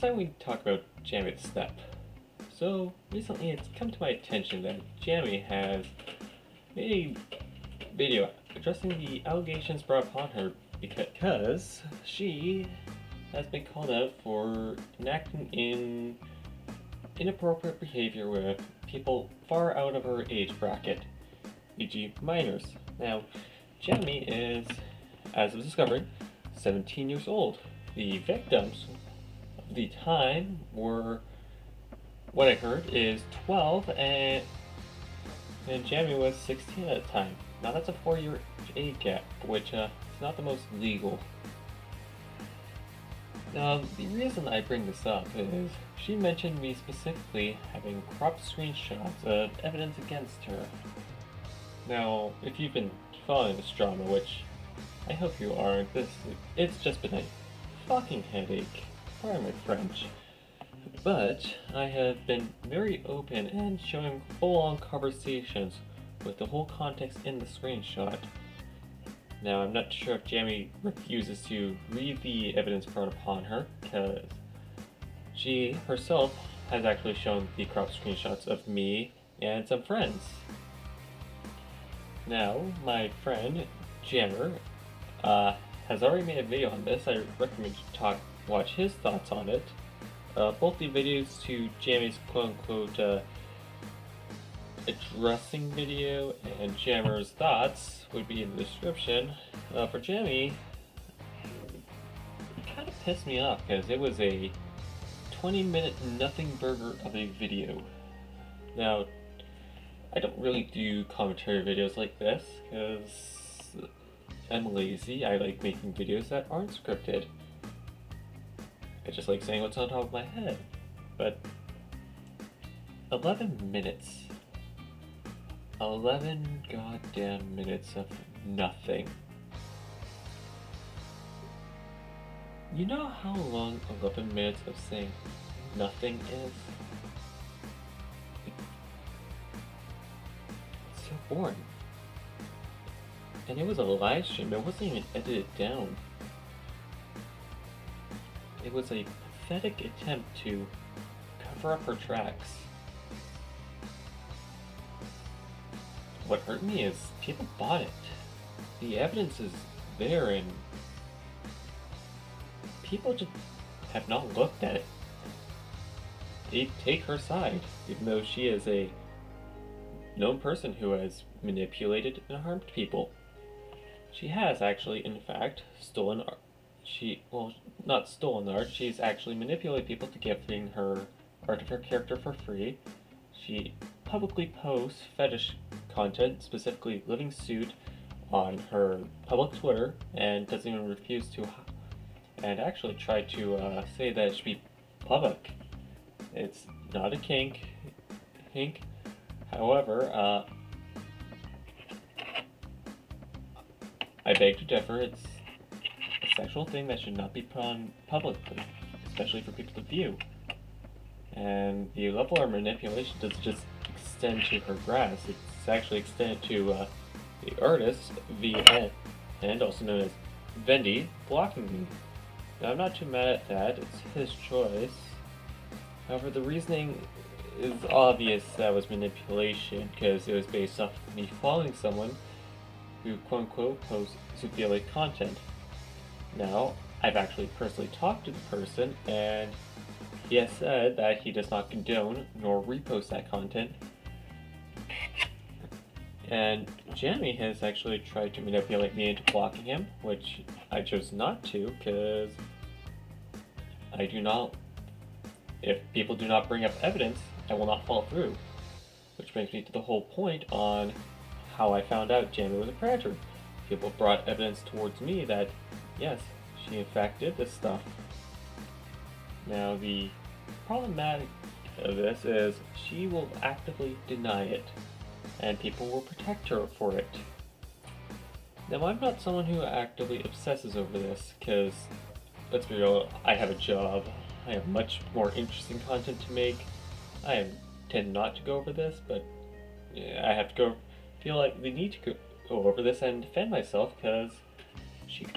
time we talk about Jammi the Snep. So, recently it's come to my attention that Jammi has made a video addressing the allegations brought upon her because she has been called out for enacting in inappropriate behavior with people far out of her age bracket, e.g. minors. Now, Jammi is, as of discovering, 17 years old. The victims of the time were, what I heard, is 12 and Jammi was 16 at the time. Now that's a 4-year age gap, which is not the most legal. Now, the reason I bring this up is she mentioned me specifically having cropped screenshots of evidence against her. Now, if you've been following this drama, which I hope you aren't, it's just been a fucking headache. Pardon my French. But I have been very open and showing full-on conversations with the whole context in the screenshot. Now, I'm not sure if Jammi refuses to read the evidence brought upon her, because she herself has actually shown the cropped screenshots of me and some friends. Now, my friend, Jammer, has already made a video on this. I recommend you watch his thoughts on it. Both the videos to Jammi's quote-unquote addressing video and Jammer's thoughts would be in the description. For Jammi, it kind of pissed me off because it was a 20-minute nothing burger of a video. Now, I don't really do commentary videos like this because I'm lazy. I like making videos that aren't scripted. I just like saying what's on top of my head. But 11 minutes. 11 goddamn minutes of nothing. You know how long 11 minutes of saying nothing is? It's so boring. And it was a live stream, it wasn't even edited down. It was a pathetic attempt to cover up her tracks. What hurt me is people bought it. The evidence is there and people just have not looked at it. They take her side, even though she is a known person who has manipulated and harmed people. She has actually, in fact, stolen art. Not stolen art, she's actually manipulated people to giving her art of her character for free. She publicly posts fetish content, specifically living suit, on her public Twitter, and doesn't even refuse to, and actually tried to say that it should be public. It's not a kink. However, I beg to differ. It's a sexual thing that should not be put on publicly, especially for people to view. And the level of manipulation doesn't just extend to her grass, it's actually extended to the artist, VN, and also known as Vendy, blocking me. Now, I'm not too mad at that, it's his choice. However, the reasoning is obvious that was manipulation, because it was based off of me following someone who quote-unquote posts zoophilic content. Now, I've actually personally talked to the person, and he has said that he does not condone nor repost that content. And Jammi has actually tried to manipulate me into blocking him, which I chose not to, because I do not, if people do not bring up evidence, I will not follow through. Which brings me to the whole point on how I found out Jammi was a predator. People brought evidence towards me that, yes, she in fact did this stuff. Now, the problematic of this is she will actively deny it, and people will protect her for it. Now, I'm not someone who actively obsesses over this, because, let's be real, I have a job, I have much more interesting content to make. I tend not to go over this, but I have to feel like the need to go over this and defend myself, because she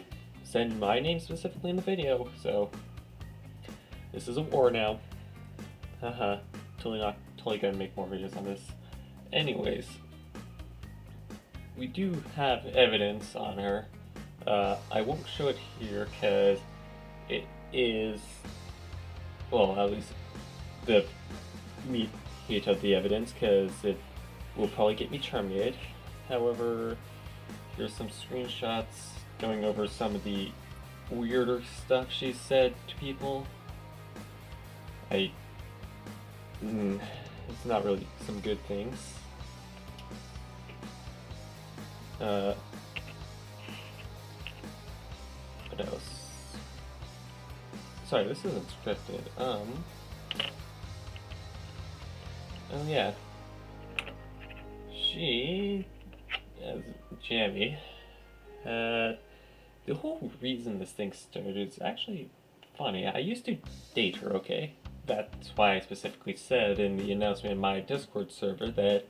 said my name specifically in the video, so This is a war now. Haha. Totally gonna make more videos on this. Anyways, we do have evidence on her. I won't show it here because it is, well, at least the meat of the evidence, because it will probably get me terminated. However, here's some screenshots going over some of the weirder stuff she said to people. It's not really some good things. What else? Sorry, this isn't scripted. Oh yeah. She, as Jammi, the whole reason this thing started is actually funny. I used to date her, okay? That's why I specifically said in the announcement in my Discord server that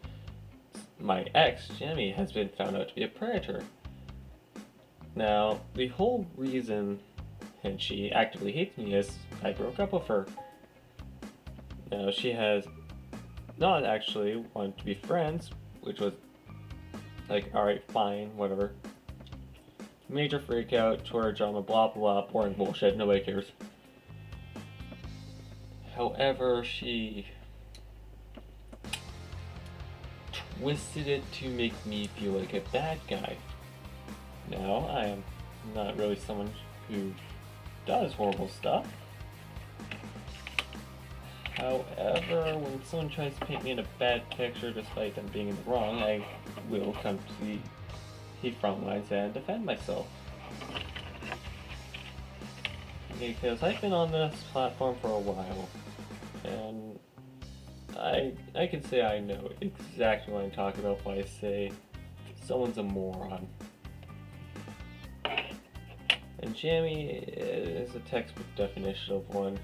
my ex, Jammi, has been found out to be a predator. Now, the whole reason, and she actively hates me, is I broke up with her. Now, she has not actually wanted to be friends, which was like, alright, fine, whatever. Major freak out, Twitter drama, blah blah, boring bullshit, nobody cares. However, she twisted it to make me feel like a bad guy. Now, I am not really someone who does horrible stuff. However, when someone tries to paint me in a bad picture despite them being in the wrong, I will come to the front lines and defend myself. Because I've been on this platform for a while, and I can say I know exactly what I'm talking about when I say someone's a moron. And Jammi is a textbook definition of one.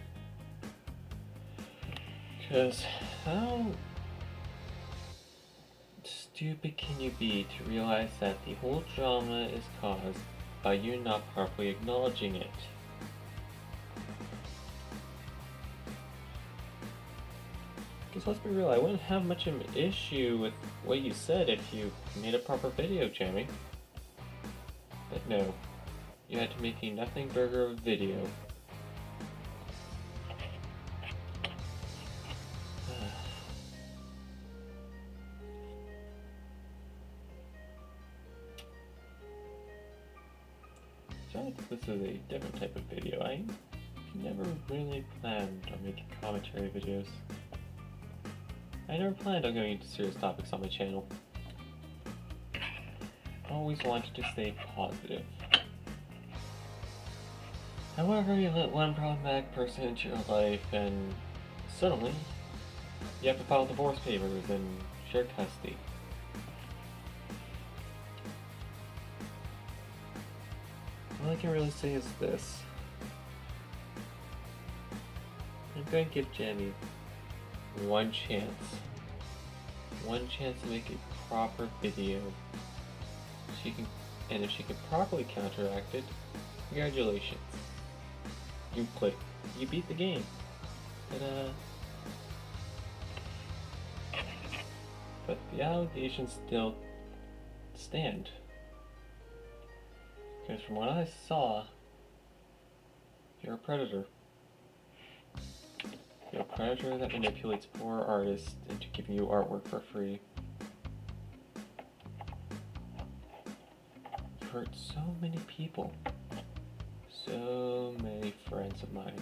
Because how stupid can you be to realize that the whole drama is caused by you not properly acknowledging it? Because let's be real, I wouldn't have much of an issue with what you said if you made a proper video, Jammi. But no, you had to make a nothing burger of a video. So I think this is a different type of video. I never really planned on making commentary videos. I never planned on going into serious topics on my channel. Always wanted to stay positive. However, you let one problematic person into your life and suddenly you have to file divorce papers and share custody. All I can really say is this. I'm going to give Jammi one chance to make a proper video. And if she can properly counteract it, congratulations. You beat the game. But the allegations still stand. Because from what I saw, you're a predator. You're a predator that manipulates poor artists into giving you artwork for free. You hurt so many people. So many friends of mine.